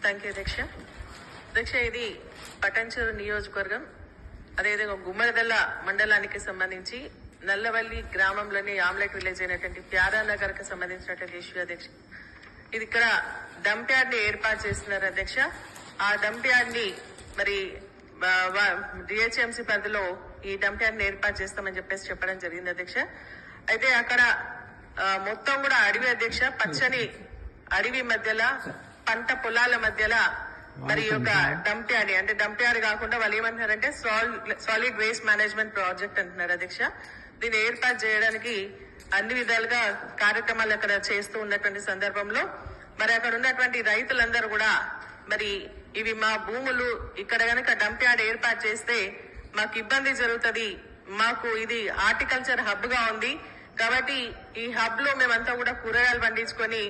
Thank you అధ్యక్ష. అధ్యక్ష, ఇది పటంచెరు నియోజకవర్గం, అదేవిధంగా గుమ్మడిదల్ల మండలానికి సంబంధించి నల్లవల్లి గ్రామంలోని ఆమ్లెట్ విలేజ్ అయినటువంటి ప్యారానగర్ కి సంబంధించినటువంటి ఇష్యూ అధ్యక్ష. ఇది ఇక్కడ డంప్ యార్డ్ ని ఏర్పాటు చేస్తున్నారు అధ్యక్ష. ఆ డంప్ యార్డ్ ని మరి డిహెచ్ఎంసీ పరిధిలో ఈ డంప్ యార్డ్ ని ఏర్పాటు చేస్తామని చెప్పడం జరిగింది అధ్యక్ష. అయితే అక్కడ మొత్తం కూడా అడవి అధ్యక్ష, పచ్చని అడవి మధ్యలో పంట పొలాల మధ్యలో మరి ఒక డంప్ యార్డ్, అంటే డంప్ యార్డ్ కాకుండా వాళ్ళు ఏమంటున్నారంటే సాలిడ్ వేస్ట్ మేనేజ్మెంట్ ప్రాజెక్ట్ అంటున్నారు అధ్యక్ష. దీన్ని ఏర్పాటు చేయడానికి అన్ని విధాలుగా కార్యక్రమాలు అక్కడ చేస్తూ ఉన్నటువంటి సందర్భంలో మరి అక్కడ ఉన్నటువంటి రైతులందరూ కూడా మరి ఇవి మా భూములు, ఇక్కడ గనక డంప్ యార్డ్ ఏర్పాటు చేస్తే మాకు ఇబ్బంది జరుగుతుంది, మాకు ఇది హార్టికల్చర్ హబ్ గా ఉంది కాబట్టి ఈ హబ్ లో మేమంతా కూడా కూరగాయలు పండించుకొని